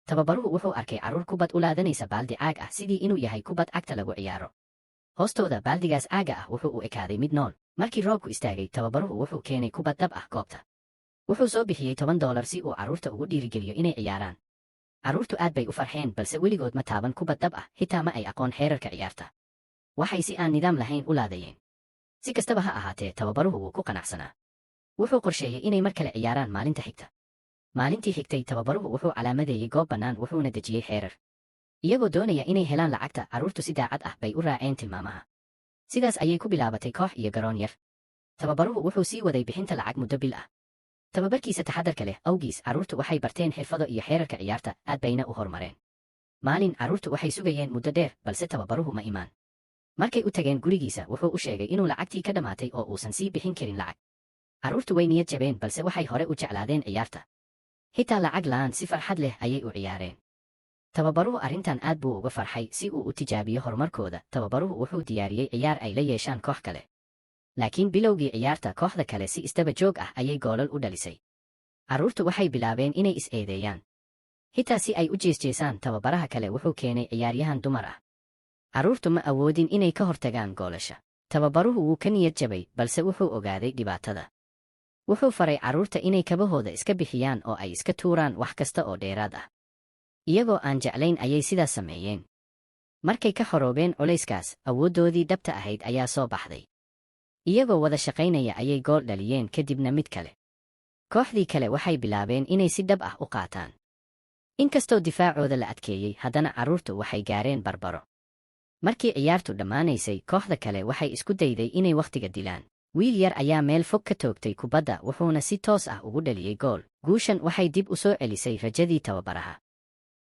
Tababaruhu wuxuu arkay carruur kubad u laadanaysa baaldi caag ah sidii inuu yahay kubad cagta lagu ciyaaro. Hoostooda baaldigaas caaga ah wuxuu u ekaaday mid nool. Markii roobku istaagay, tababaruhu wuxuu keenay kubad dhab ah goobta. Wuxuu soo bixiyey $10 si uu carruurta ugu dhiirigeliyo inay ciyaaraan. Carruurtu aad bay u farxeen, balse weligood ma taaban kubad dhab ah, xitaa ma ay aqoon xeerarka ciyaarta. Waxay si aan nidaam lahayn u laadayeen. Si kastaba ha ahaatee, tababaruhu wuu ku qanacsanaa. Wuxuu qorsheeyey inay mar kale ciyaaraan maalinta xigta. Maalintii xigtay, tababaruhu wuxuu calaamadeeyey goob bannaan wuxuuna dejiyey xeerar. Iyagoo doonaya inay helaan lacagta, carruurtu si daacad ah bay u raaceen tilmaamaha. Sidaas ayay ku bilaabatay koox iyo garoon yar. Tababaruhu wuxuu sii waday bixinta lacag muddo bil ah. Tababarkiisa taxadarka leh awgiis, carruurtu waxay barteen xirfado iyo xeerarka ciyaarta, aad bayna u horumareen. Maalin, carruurtu waxay sugayeen muddo dheer, balse tababaruhu ma imaan. Markay u tageen gurigiisa, wuxuu u sheegay inuu lacagtii ka dhammaatay oo uusan sii bixin karin lacag. Carruurtu way niyad jabeen, balse waxay hore u jeclaadeen ciyaarta. Xitaa lacag la'aan si farxad leh ayay u ciyaareen. Tababaruhu arrintan aad buu uga farxay. Si uu u tijaabiyo horumarkooda, tababaruhu wuxuu diyaariyey ciyaar ay la yeeshaan koox kale. Laakiin bilowgii ciyaarta, kooxda kale si isdaba joog ah ayay goolal u dhalisay. Carruurtu waxay bilaabeen inay is-eedeeyaan. Xitaa si ay u jeesjeesaan, tababaraha kale wuxuu keenay ciyaaryahan dumar ah. Carruurtu ma awoodin inay ka hortagaan goolasha. Tababaruhu wuu ka niyad jabay, balse wuxuu ogaaday dhibaatada. Wuxuu faray carruurta inay kabahooda iska bixiyaan oo ay iska tuuraan wax kasta oo dheeraad ah. Iyagoo aan jeclayn ayay sidaas sameeyeen. Markay ka xoroobeen culayskaas, awooddoodii dhabta ahayd ayaa soo baxday. Iyagoo wada shaqaynaya ayay gool dhaliyeen, kadibna mid kale. Kooxdii kale waxay bilaabeen inay si dhab ah u qaataan. Inkastoo difaacooda la adkeeyey, haddana carruurtu waxay gaareen barbaro. Markii ciyaartu dhammaanaysay, kooxda kale waxay isku dayday inay wakhtiga dilaan. Wiil yar ayaa meel fog ka toogtay kubadda, wuxuuna si toos ah ugu dhaliyey gool. Guushan waxay dib u soo celisay rajadii tababaraha.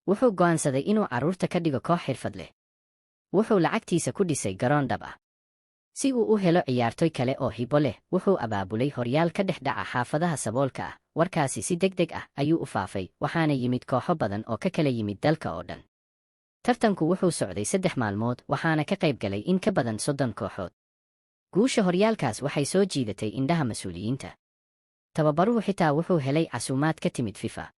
Wuxuu go'aansaday inuu carruurta ka dhigo koox xirfad leh. Wuxuu lacagtiisa ku dhisay garoon dhab ah. Si uu u helo ciyaartoy kale oo hibo leh, wuxuu abaabulay horyaal ka dhex dhaca xaafadaha saboolka ah. Warkaasi si degdeg ah ayuu u faafay, waxaana yimid kooxo badan oo ka kala yimid dalka oo dhan. Tartanku wuxuu socday 3 maalmood, waxaana ka qayb galay in ka badan 30 kooxood. Guusha horyaalkaas waxay soo jiidatay indhaha mas'uuliyiinta. Tababaruhu xitaa wuxuu helay casuumaad ka timid FIFA.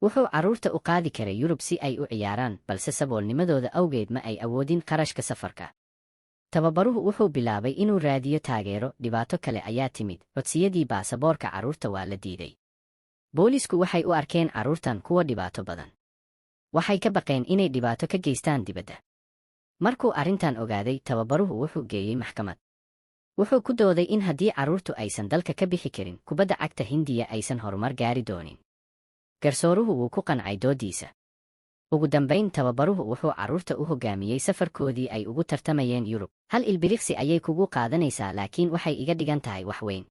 Wuxuu carruurta u qaadi karay Yurub si ay u ciyaaraan, balse saboolnimadooda awgeed ma ay awoodin qarashka safarka. Tababaruhu wuxuu bilaabay inuu raadiyo taageero. Dhibaato kale ayaa timid. Codsiyadii baasaboorka carruurta waa la diiday. Boolisku waxay u arkeen carruurtan kuwa dhibaato badan. Waxay ka baqeen inay dhibaato ka geystaan dibadda. Markuu arrintan ogaaday, tababaruhu wuxuu geeyey maxkamad. Wuxuu ku dooday in haddii carruurtu aysan dalka ka bixi karin, kubadda cagta Hindiya aysan horumar gaari doonin. Garsooruhu wuu ku qancay doodiisa. Ugu dambayn, tababaruhu wuxuu carruurta u hoggaamiyey safarkoodii ay ugu tartamayeen Yurub. Hal ilbiriqsi ayay kugu qaadanaysaa, laakiin waxay iga dhigan tahay wax weyn.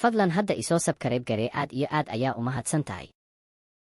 Fadlan hadda isoo sabkareeb garee, aad iyo aad ayaa u mahadsan tahay.